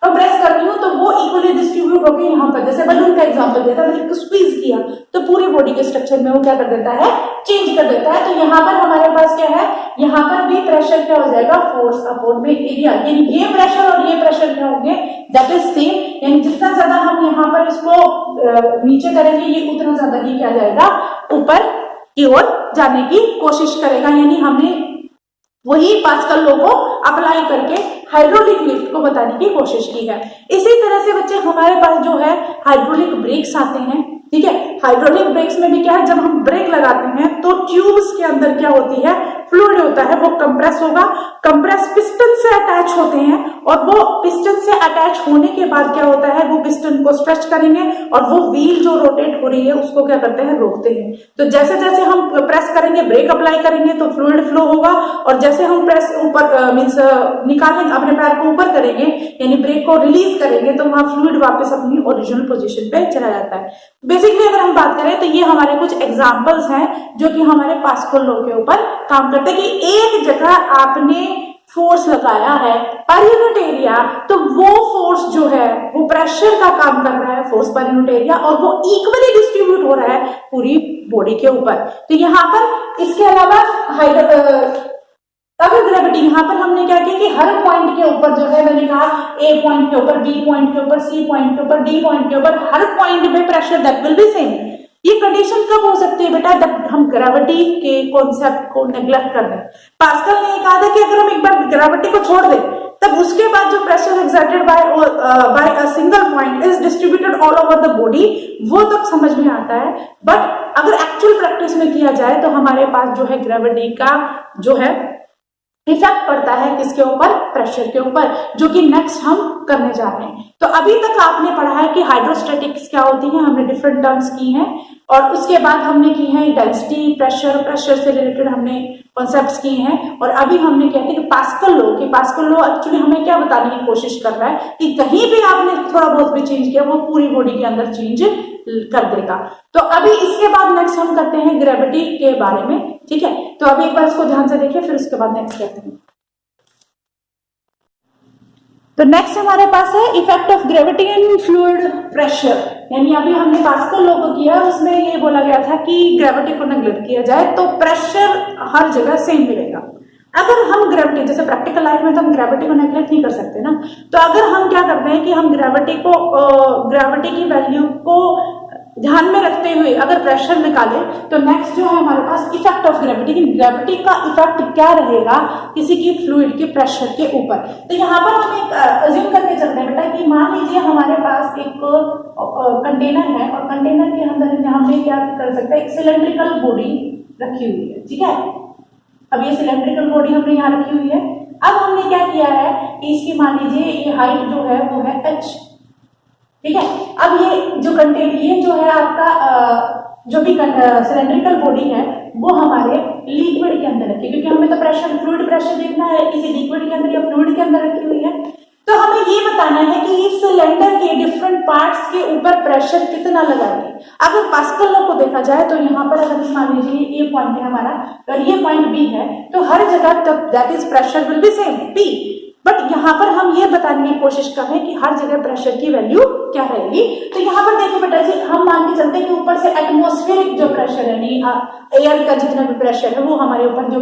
कंप्रेस कर रही हूँ तो वो इक्वली डिस्ट्रीब्यूट होकर यहाँ पर, जैसे बलून का एग्जांपल दिया था, मैंने स्क्वीज किया तो पूरी बॉडी के स्ट्रक्चर में वो क्या कर देता है, चेंज कर देता है। तो यहाँ पर हमारे पास क्या है, यहाँ पर भी प्रेशर क्या हो जाएगा, फोर्स अपॉन में एरिया, यानी ये प्रेशर और ये प्रेशर क्या होंगे, दैट इज सेम, यानी जितना ज्यादा हम यहाँ पर इसको नीचे करेंगे ये उतना ज्यादा ही क्या जाएगा, ऊपर की ओर जाने की कोशिश करेगा। यानी हमने वही पास्कल लॉ को अप्लाई करके हाइड्रोलिक लिफ्ट को बताने की कोशिश की है। इसी तरह से बच्चे हमारे पास जो है हाइड्रोलिक ब्रेक्स आते हैं, ठीक है। हाइड्रोलिक ब्रेक्स में भी क्या है, जब हम ब्रेक लगाते हैं तो ट्यूब्स के अंदर क्या होती है, फ्लूइड होता है, वो कंप्रेस होगा, कंप्रेस पिस्टन से अटैच होते हैं और वो पिस्टन से अटैच होने के बाद क्या होता है, वो पिस्टन को स्ट्रेच करेंगे और वो व्हील जो रोटेट हो रही है उसको क्या करते हैं, रोकते हैं। तो जैसे जैसे हम प्रेस करेंगे, ब्रेक अप्लाई करेंगे तो फ्लूइड फ्लो होगा, और जैसे हम प्रेस ऊपर मीन्स निकालेंगे, अपने पैर को ऊपर करेंगे यानी ब्रेक को रिलीज करेंगे तो वहां फ्लूइड वापस अपनी ओरिजिनल पोजीशन पे चला जाता है। बेसिकली अगर हम बात करें तो ये हमारे कुछ एग्जांपल्स हैं जो कि हमारे पास्कल लॉ के ऊपर काम करते हैं कि एक जगह आपने फोर्स लगाया है पर यूनिट एरिया, तो वो फोर्स जो है वो प्रेशर का काम कर रहा है, फोर्स पर यूनिट एरिया, और वो इक्वली डिस्ट्रीब्यूट हो रहा है पूरी बॉडी के ऊपर। तो यहाँ पर इसके अलावा अगर ग्रेविटी, यहाँ पर हमने क्या किया कि हर पॉइंट के ऊपर जो है, मैंने कहा ए पॉइंट के ऊपर, बी पॉइंट के ऊपर, सी पॉइंट के ऊपर, डी पॉइंट के ऊपर, हर पॉइंट पे pressure that will be same. ये कंडीशन कब हो सकती है बेटा, जब हम ग्रेविटी के कॉन्सेप्ट को नेग्लेक्ट कर दें। पास्कल ने कहा था कि अगर हम एक बार ग्रेविटी को छोड़ दें तब उसके बाद जो pressure exerted by a single point is distributed all over the body, वो तक समझ में आता है। बट अगर एक्चुअल प्रैक्टिस में किया जाए तो हमारे पास जो है ग्रेविटी का जो है इफेक्ट पड़ता है किसके ऊपर, प्रेशर के ऊपर, जो कि नेक्स्ट हम करने जा रहे हैं। तो अभी तक आपने पढ़ा है कि हाइड्रोस्टैटिक्स क्या होती है, हमने डिफरेंट टर्म्स की हैं, और उसके बाद हमने की है डेंसिटी, प्रेशर, प्रेशर से रिलेटेड हमने कॉन्सेप्ट्स किए हैं। और अभी हमने कहते हैं कि पास्कल लॉ, कि पास्कल लॉ एक्चुअली हमें क्या बताने की कोशिश कर रहा है कि कहीं भी आपने थोड़ा बहुत भी चेंज किया वो पूरी बॉडी के अंदर चेंज कर देगा। तो अभी इसके बाद नेक्स्ट हम करते हैं ग्रेविटी के बारे में, ठीक है। तो अभी एक बार इसको ध्यान से देखिए, फिर उसके बाद नेक्स्ट करते हैं। तो नेक्स्ट हमारे पास है effect of gravity in fluid pressure, यानी अभी हमने पास्कल लॉ को किया, उसमें ये बोला गया था कि ग्रेविटी को नेग्लेक्ट किया जाए तो प्रेशर हर जगह सेम मिलेगा। अगर हम ग्रेविटी, जैसे प्रैक्टिकल लाइफ में तो हम ग्रेविटी को नेग्लेक्ट नहीं कर सकते ना, तो अगर हम क्या करते हैं कि हम ग्रेविटी की वैल्यू को ध्यान में रखते हुए अगर प्रेशर निकाले तो नेक्स्ट जो है हमारे पास इफेक्ट ऑफ ग्रेविटी, ग्रेविटी का इफेक्ट क्या रहेगा किसी की फ्लूइड के प्रेशर के ऊपर। तो यहाँ पर हम एक अज्यूम करके चलते हैं बेटा कि मान लीजिए हमारे पास एक कंटेनर है और कंटेनर के अंदर हमने क्या कर सकते हैं, एक सिलेंड्रिकल बॉडी रखी हुई है, ठीक है। अब ये सिलेंड्रिकल बॉडी हमने यहाँ रखी हुई है। अब हमने क्या किया है कि इसकी मान लीजिए ये हाइट जो है वो है h, ठीक है। अब ये जो ये जो है आपका जो भी सिलेंड्रिकल बॉडी है वो हमारे लिक्विड के अंदर रखी है, क्योंकि हमें तो प्रेशर, फ्लूइड प्रेशर देखना है, किसी लिक्विड के अंदर या फ्लूइड के अंदर रखी हुई है। तो हमें ये बताना है कि इस सिलेंडर के डिफरेंट पार्ट्स के ऊपर प्रेशर कितना लगाएंगे। अगर पास्कल लॉ को देखा जाए तो यहाँ पर अगर मान लीजिए ये पॉइंट है हमारा और ये पॉइंट बी है, तो हर जगह तक that is pressure will be same P. But यहाँ पर हम ये बताने की कोशिश कर रहे हैं कि हर जगह प्रेशर की वैल्यू क्या रहेगी। तो यहाँ पर देखिए बेटा जी, हम मान के चलते हैं कि ऊपर से एटमॉस्फेरिक जो प्रेशर है, यानी एयर का जितना भी प्रेशर है वो हमारे ऊपर जो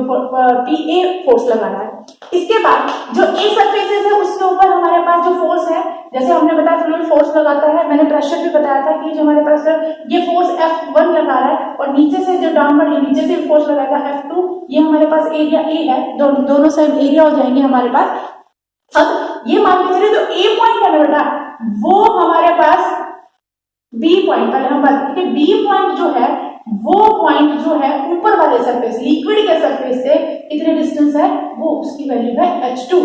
पीए फोर्स लगा रहा है। इसके बाद जो ए सरफेसेस है उसके ऊपर हमारे पास जो फोर्स है, जैसे हमने बताया फ्लूइड फोर्स लगाता है, मैंने प्रेशर भी बताया था कि जो हमारे पास ये फोर्स F1 लगा रहा है और नीचे से जो डाउनवर्ड नीचे से फोर्स लगाएगा F2, ये हमारे पास एरिया ए है, दोनों साइड एरिया हो जाएंगे हमारे पास। अब ये मान के चलिए जो ए पॉइंट है ना बेटा वो हमारे पास बी पॉइंट, पहले हम बात करें बी पॉइंट जो है वो पॉइंट जो है ऊपर वाले सरफेस, लिक्विड के सरफेस से कितने डिस्टेंस है, वो उसकी वैल्यू है H2,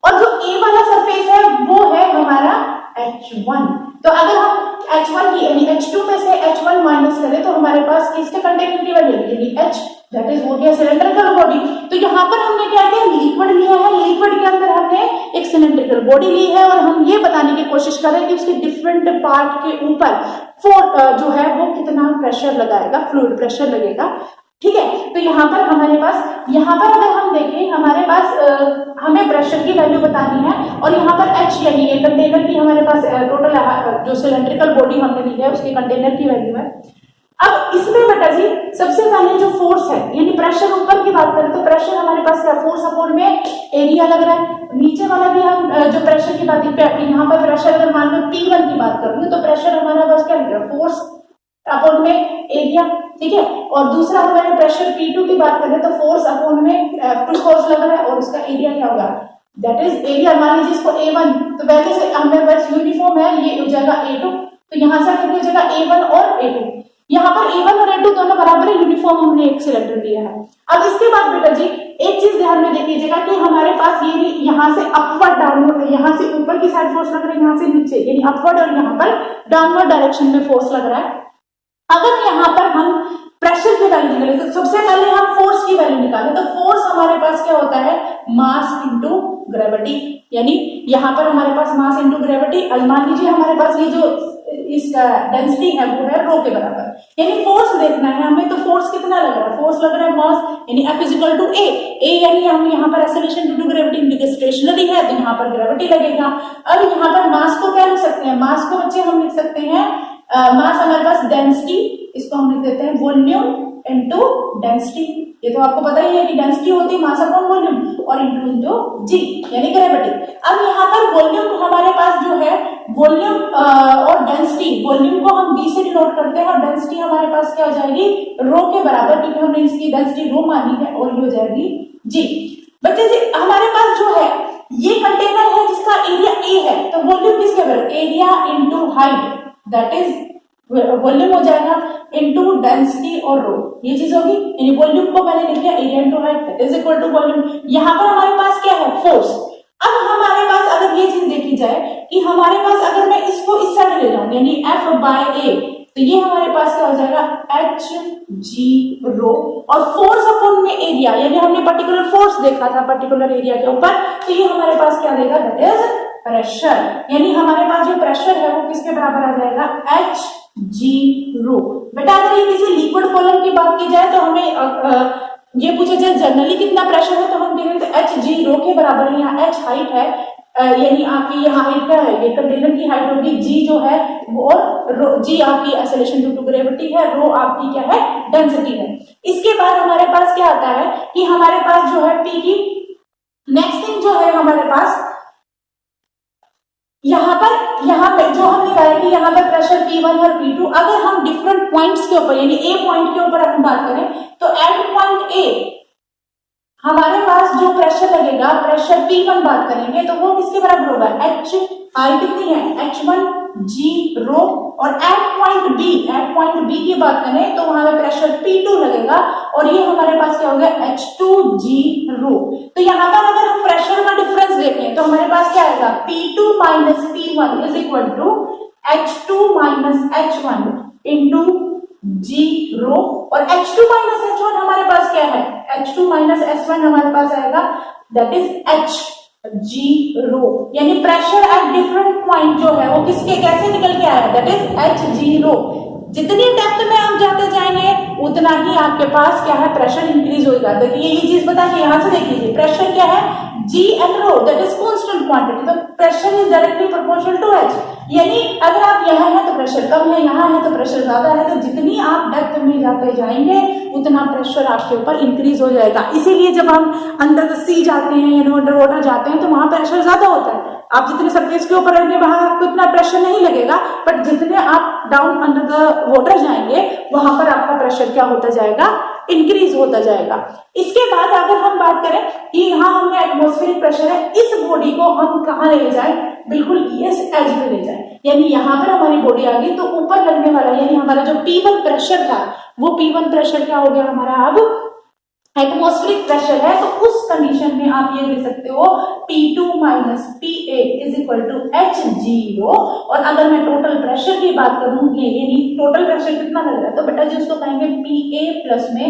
और जो ए वाला सरफेस है वो है हमारा H1। तो अगर हम H1 की यानी H2 में से H1 माइनस करें तो हमारे पास किसके कंटेंट की वैल्यू यानी H, दैट इज हो गया सिलेंड्रिकल बॉडी। तो यहाँ पर हमने क्या किया, लिक्विड लिया है, लिक्विड के अंदर सिलेंड्रिकल बॉडी ली है और हम ये बताने की कोशिश कर रहे हैं कि उसके डिफरेंट पार्ट के ऊपर जो है वो कितना प्रेशर लगाएगा, फ्लूइड प्रेशर लगेगा। ठीक है, तो यहाँ पर हमारे पास, यहाँ पर अगर हम देखें हमारे पास हमें प्रेशर की वैल्यू बतानी है और यहाँ पर एच यानी ये कंटेनर की हमारे पास टोटल जो सिलेंड्रिकल बॉडी हमने ली है उसके कंटेनर की वैल्यू है। अब इसमें बेटा जी सबसे पहले जो फोर्स है यानी प्रेशर ऊपर की बात करें तो प्रेशर हमारे पास क्या, फोर्स अपॉन में एरिया लग रहा है। नीचे वाला भी हम जो प्रेशर की बात है, यहाँ पर प्रेशर अगर मान लो P1 की बात करूँ तो प्रेशर हमारा पास क्या लग रहा है, फोर्स अपॉन में एरिया। ठीक है, और दूसरा हमारे प्रेशर P2 की बात करें तो फोर्स अपॉन में फुल फोर्स लग रहा है और उसका एरिया क्या होगा, दैट इज एरिया। मान लीजिए इसको A1 तो पहले से हमें बस यूनिफॉर्म है, ये हो जाएगा A2, तो यहाँ से आगे हो जाएगा A1 और A2। यहाँ पर A1 और A2 दोनों बराबर है, यूनिफॉर्म हमने एक सिलेंडर लिया है। अब इसके बाद बेटा जी एक चीज ध्यान में देखिएगा कि हमारे पास ये यहाँ से अपवर्ड डाउनवर्ड, यहाँ से ऊपर की साइड फोर्स लग रहा है, यहाँ से नीचे यानी अपवर्ड, और यहाँ पर डाउनवर्ड डायरेक्शन में फोर्स लग रहा है। अगर यहाँ पर हम प्रेशर की वैल्यू निकाले तो सबसे पहले हम फोर्स की वैल्यू निकाले तो फोर्स हमारे पास क्या होता है, मास इंटू ग्रेविटी, यानी यहाँ पर हमारे पास मास इंटू ग्रेविटी। मान लीजिए हमारे पास ये जो इसका डेंसिटी है वो है रो के बराबर, यानी फोर्स देखना है हमें तो फोर्स कितना लग रहा है, फोर्स लग रहा है मास यानी F इज इक्वल टू ए यानी हम यहाँ पर एक्सेलरेशन ड्यू टू ग्रेविटी क्योंकि स्टेशनरी है तो यहाँ पर ग्रेविटी लगेगा। अब यहाँ पर मास को क्या लिख सकते हैं, मास को बच्चे हम लिख सकते हैं मास हमारे पास डेंसिटी, इसको हम लिख देते हैं वॉल्यूम इनटू डेंसिटी। ये तो आपको पता ही है कि डेंसिटी होती है मास अपॉन वॉल्यूम और इनटू जी यानी ग्रेविटी। अब यहाँ पर वॉल्यूम हमारे पास जो है वॉल्यूम और डेंसिटी, वॉल्यूम को हम v से डिनोट करते हैं और डेंसिटी हमारे पास क्या हो जाएगी, रो के बराबर, क्योंकि हमने इसकी डेंसिटी रो मानी है और ये हो जाएगी जी। बच्चे जी हमारे पास जो है ये कंटेनर है जिसका एरिया A है तो वॉल्यूम किसके बराबर, area into height, that is volume हो जाएगा इनटू डेंसिटी और रो, ये चीज होगी। यानी वॉल्यूम को मैंने लिख लिया area into height that is equal to volume. यहाँ पर हमारे पास क्या है, फोर्स। अब हमारे पास अगर ये चीज देखी जाए कि हमारे पास अगर मैं इसको इस साइड ले जाऊं यानी F बाय A तो ये हमारे पास क्या हो जाएगा H G रो, और फोर्स अपॉन में एरिया यानी हमने पर्टिकुलर फोर्स देखा था पर्टिकुलर एरिया के ऊपर तो ये हमारे पास क्या देगा, दैट इज प्रेशर। यानी हमारे पास जो प्रेशर है वो किसके बराबर आ जाएगा, H G रो। बेटा अगर ये किसी लिक्विड कॉलम की बात की जाए तो हमें ये पूछा जाए जनरली कितना प्रेशर है तो हम कहेंगे H G रो के बराबर है। यहाँ H हाइट है यानी आपकी यहाँ हाइट क्या है, ये कंटेनर की हाइट होगी, G जो है वो, और G आपकी एक्सेलरेशन ड्यू टू ग्रेविटी है, रो आपकी क्या है, डेंसिटी है। इसके बाद हमारे पास क्या आता है कि हमारे पास जो है P की नेक्स्ट थिंग जो है हमारे पास यहाँ पे जो हम निकाले कि यहाँ पर प्रेशर P1 और P2, अगर हम डिफरेंट पॉइंट्स के ऊपर यानी A पॉइंट के ऊपर हम बात करें तो एट पॉइंट A हमारे पास जो प्रेशर लगेगा, प्रेशर P1 बात करेंगे तो वो किसके बराबर होगा, H हाइट कितनी है H1 G रो, और एट पॉइंट B की बात करें तो वहां पे प्रेशर P2 लगेगा और ये हमारे पास क्या हो गया H2 G रो। तो यहाँ पर अगर हम प्रेशर का डिफरेंस देखें तो हमारे पास क्या आएगा, P2 minus P1 is equal to H2 minus H1 into G rho, और H2 माइनस H1 हमारे पास क्या है, H2 माइनस H1 हमारे पास आएगा दैट इज H G रो। यानी प्रेशर एट डिफरेंट पॉइंट जो है वो किसके कैसे निकल के आया, दैट इज H G रो। जितनी डेप्थ में आप जाते जाएंगे उतना ही आपके पास क्या है, प्रेशर इंक्रीज होगा। देखिए ये चीज बताइए, यहाँ से देख लीजिए प्रेशर क्या है, G and rho that is constant quantity, तो pressure is directly proportional to H। यानी अगर आप यहाँ हैं तो प्रेशर कम है, यहाँ है तो प्रेशर ज्यादा है, तो जितनी आप डेप्थ में जाते जाएंगे उतना प्रेशर आपके ऊपर इंक्रीज हो जाएगा। इसीलिए जब हम अंडर द सी जाते हैं यानी अंडर वाटर जाते हैं तो वहां प्रेशर ज्यादा होता है। आप जितने सरफेस के ऊपर रहेंगे वहां आपको इतना प्रेशर नहीं लगेगा, बट जितने आप डाउन अंडर द वाटर जाएंगे वहां पर आपका प्रेशर क्या होता जाएगा, इंक्रीज होता जाएगा। इसके बाद अगर हम बात करें कि यहाँ हमने एटमॉस्फेरिक प्रेशर है, इस बॉडी को हम कहाँ ले जाए, बिल्कुल इस एज पे ले जाए, यानी यहाँ पर हमारी बॉडी आ गई तो ऊपर लगने वाला यानी हमारा जो P1 प्रेशर था वो P1 प्रेशर क्या हो गया हमारा अब एटमॉस्फेरिक प्रेशर है। तो उस कंडीशन में आप ये ले सकते हो P2 minus PA is equal to HG rho, और अगर मैं टोटल प्रेशर की बात करूं यानी टोटल प्रेशर कितना लग रहा है तो बेटा जी उसको कहेंगे PA प्लस में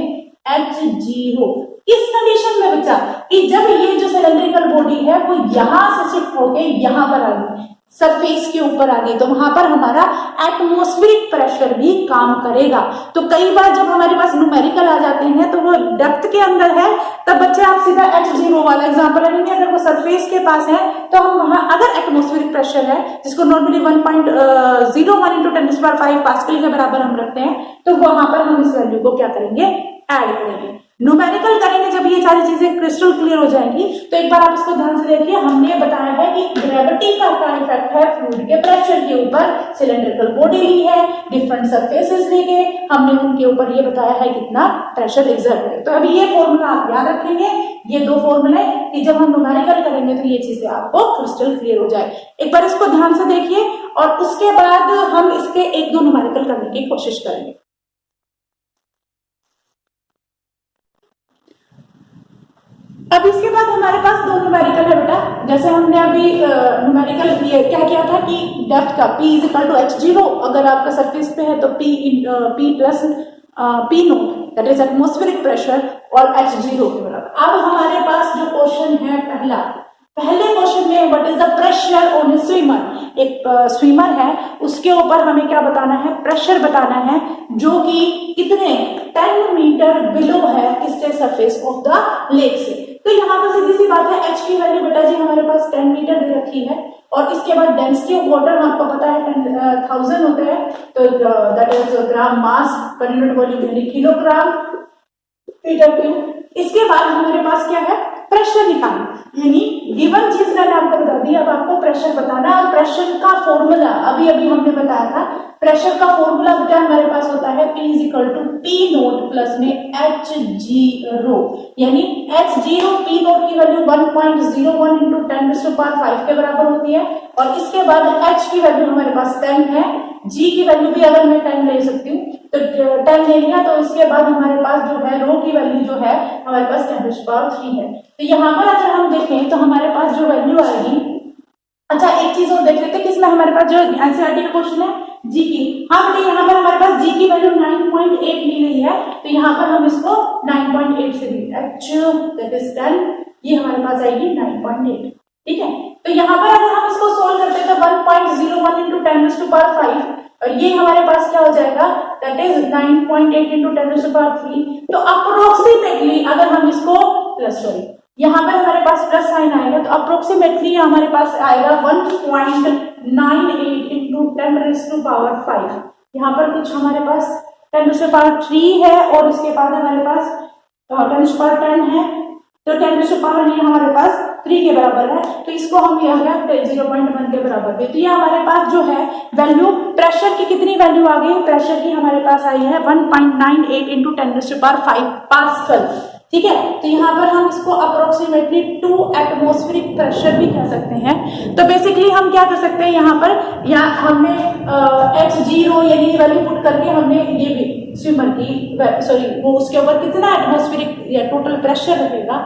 HG रो। किस कंडीशन में बच्चा, कि जब ये जो सिलेंड्रिकल बॉडी है वो यहां से शिफ्ट होके यहां पर आ गई, सरफेस के ऊपर आ गई, तो वहां पर हमारा एटमॉस्फेरिक प्रेशर भी काम करेगा। तो कई बार जब हमारे पास न्यूमेरिकल आ जाते हैं तो वो डेप्थ के अंदर है, तब बच्चे आप सीधा H0 वाला एग्जांपल लेंगे। अगर वो सरफेस के पास है तो हम वहां अगर एटमॉस्फेरिक प्रेशर है जिसको नॉर्मली 1.01 इंटू 10⁵ पास्कल के बराबर हम रखते हैं, तो वहां पर हम इस वैल्यू को क्या करेंगे, ऐड करेंगे। न्यूमेरिकल करेंगे जब ये सारी चीजें क्रिस्टल क्लियर हो जाएंगी। तो एक बार आप इसको ध्यान से देखिए, हमने बताया है कि ग्रेविटी का क्या इफेक्ट है फ्लूइड के प्रेशर के ऊपर। सिलेंड्रिकल बॉडी ली है, डिफरेंट सरफेसेस लेके हमने उनके ऊपर ये बताया है कितना प्रेशर एग्जर्ट है। तो अभी ये फॉर्मूला आप याद रखेंगे, ये दो फॉर्मूले कि जब हम न्यूमेरिकल करेंगे तो ये चीजें आपको क्रिस्टल क्लियर हो जाए। एक बार इसको ध्यान से देखिए और उसके बाद हम इसके एक दो न्यूमेरिकल करने की कोशिश करेंगे। अब इसके बाद हमारे पास दो न्यूमेरिकल है बेटा। जैसे हमने अभी न्यूमेरिकल क्या किया था कि डेप्थ का P = H0, अगर आपका सरफेस पे है तो P plus P note that is atmospheric pressure और H0 के बराबर। अब हमारे पास जो क्वेश्चन है पहले क्वेश्चन में what is the pressure on swimmer. एक स्विमर है, उसके ऊपर हमें क्या बताना है, प्रेशर बताना है, जो कि कितने 10 मीटर बिलो है किससे, सरफेस ऑफ द लेक से। तो यहाँ पर सीधी सी बात है, H की वैल्यू बेटा जी हमारे पास 10 मीटर दे रखी है और इसके बाद डेंसिटी ऑफ वाटर आपको पता है 10,000 होता है, तो that is gram mass per unit volume यानी किलोग्राम मीटर क्यूब। इसके बाद हमारे पास क्या है, प्रेशर निकालना, यानी गिवन चीज मैंने आपको बता दी, अब आपको प्रेशर बताना। और प्रेशर का फॉर्मूला अभी हमने बताया था, प्रेशर का फॉर्मूला बेटा हमारे पास होता है P = P नोट प्लस में H0, यानी H0 P नोट की वैल्यू 1.01 इंटू 10⁵ के बराबर होती है और इसके बाद H की वैल्यू हमारे पास 10 है, G की वैल्यू भी अगर मैं 10 ले सकती हूँ तो 10 ले लिया, तो इसके बाद हमारे पास जो है रो की वैल्यू जो है हमारे पास 10⁻³ है। तो यहाँ पर अगर हम देखें तो हमारे पास जो वैल्यू आएगी, अच्छा एक चीज और देख लेते हैं किसमें हमारे पास जो एनसीईआरटी का क्वेश्चन है जी की। हाँ बेटे यहाँ पर हमारे पास जी की वैल्यू 9.8 ली गई है, तो यहाँ पर हम इसको 9.8 से H दैट इज 10, ये हमारे पास आएगी 9.8, ठीक है। तो यहाँ पर अगर हम इसको सोल्व करते हैं तो 1.01 इंटू 10⁵, और ये हमारे पास क्या हो जाएगा, दैट इज 9.8 इंटू 10⁻³ तो अप्रोक्सीमेटली अगर हम इसको यहाँ पर हमारे पास प्लस साइन आएगा, तो अप्रोक्सीमेटली हमारे पास आएगा 1.98 इंटू 10⁵। यहाँ पर कुछ हमारे पास 10⁻³ है और इसके बाद हमारे पास 10⁻10 है, तो 10⁻ये हमारे पास 3 के बराबर है, तो इसको हम लिया गया 0.1 के बराबर पे। तो ये हमारे पास जो है वैल्यू प्रेशर की कितनी वैल्यू आ गई, प्रेशर की हमारे पास आई है 1.98 इंटू 10⁵ पास्कल, ठीक है। तो यहाँ पर हम इसको अप्रोक्सीमेटली 2 एटमॉस्फेरिक प्रेशर भी कह सकते हैं। तो बेसिकली हम क्या कर सकते हैं, यहाँ पर या हमने H0 यानी वैल्यू पुट करके हमने ये भी स्विमर की वो उसके ऊपर कितना एटमॉस्फेरिक या टोटल प्रेशर रहेगा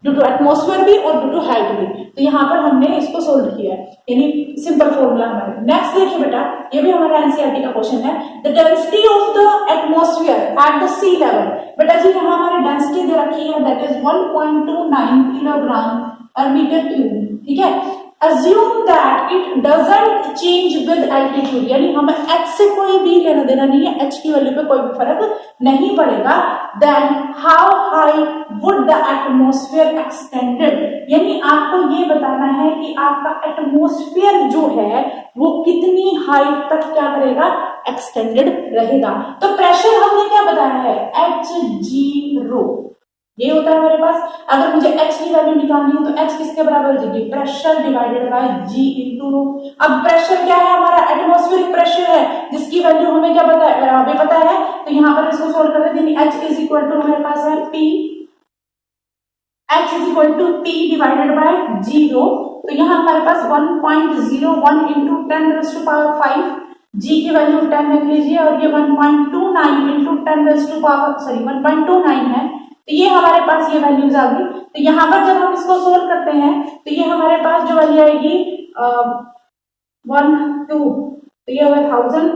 ड्यू टू एटमॉस्फेयर भी और ड्यू टू हाइट भी, तो यहाँ पर हमने इसको सोल्व किया है, यानी सिंपल फॉर्मूला हमारा। नेक्स्ट देखिए बेटा, ये भी हमारा एनसीईआरटी का क्वेश्चन है, the density of the atmosphere at the sea level. बेटा जी यहाँ हमारी डेंसिटी दे रखी है, that is 1.29 kilogram per metre cube, ठीक है। Assume that it doesn't change with altitude, यानी हमें h से कोई भी लेना देना नहीं है, h की वैल्यू पे कोई भी फर्क नहीं पड़ेगा। Then how high would the atmosphere extended, यानी आपको ये बताना है कि आपका एटमॉस्फेयर जो है वो कितनी हाइट तक क्या करेगा, एक्सटेंडेड रहेगा। तो प्रेशर हमने क्या बताया है, H0 ये होता है हमारे पास। अगर मुझे H की वैल्यू निकालनी है तो H किसके बराबर हो जाएगी, pressure divided by G into rho. अब प्रेशर क्या है, हमारा एटमॉस्फेरिक प्रेशर है जिसकी वैल्यू हमें क्या पता है, तो यहाँ पर इसको सोल्व कर देते हैं। H इज इक्वल टू हमारे पास है P, H is equal to P divided by G rho. तो यहाँ हमारे पास 1.01 इंटू 10⁵, G की वैल्यू 10 रख लीजिए और ये 1.29 इंटू 1.29 है, तो ये हमारे पास ये वैल्यूज आ गई। तो यहाँ पर जब हम इसको सोल्व करते हैं तो ये हमारे पास जो वैल्यू आएगी 1 2, तो ये होगा 1000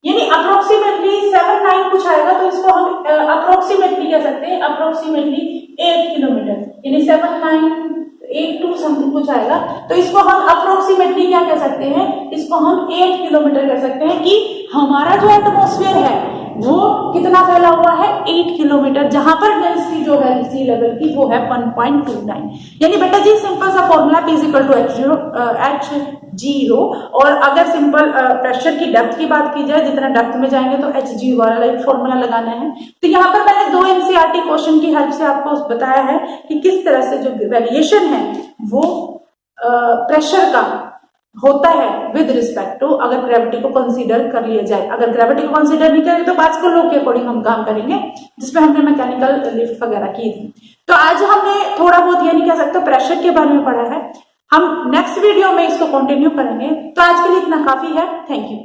यानी अप्रोक्सीमेटली 79 कुछ आएगा, तो इसको हम अप्रोक्सीमेटली कह सकते हैं, अप्रोक्सीमेटली 8 किलोमीटर, यानी 7982 समथिंग कुछ आएगा। तो इसको हम अप्रोक्सीमेटली क्या कह सकते हैं, इसको हम 8 किलोमीटर कह सकते हैं कि हमारा जो एटमॉस्फेयर है वो कितना फैला हुआ है, 8 किलोमीटर, जहां पर डेंसिटी जो है सी लेवल की वो है 1.29। यानी बेटा जी सिंपल सा formula P equal to H0, और अगर सिंपल प्रेशर की डेप्थ की बात की जाए, जितना डेप्थ में जाएंगे तो Hg वाला फॉर्मूला लगाना है। तो यहाँ पर मैंने 2 एनसीईआरटी क्वेश्चन की हेल्प से आपको बताया है कि किस तरह से जो वेरिएशन है वो प्रेशर का होता है विद रिस्पेक्ट टू अगर ग्रेविटी को कंसीडर कर लिया जाए। अगर ग्रेविटी को कंसीडर नहीं करेंगे तो पास्कल लॉ के अकॉर्डिंग हम काम करेंगे, जिसमें हमने मैकेनिकल लिफ्ट वगैरह की थी। तो आज हमने थोड़ा बहुत यानी कह सकते हो प्रेशर के बारे में पढ़ा है। हम नेक्स्ट वीडियो में इसको कंटिन्यू करेंगे। तो आज के लिए इतना काफी है। Thank you.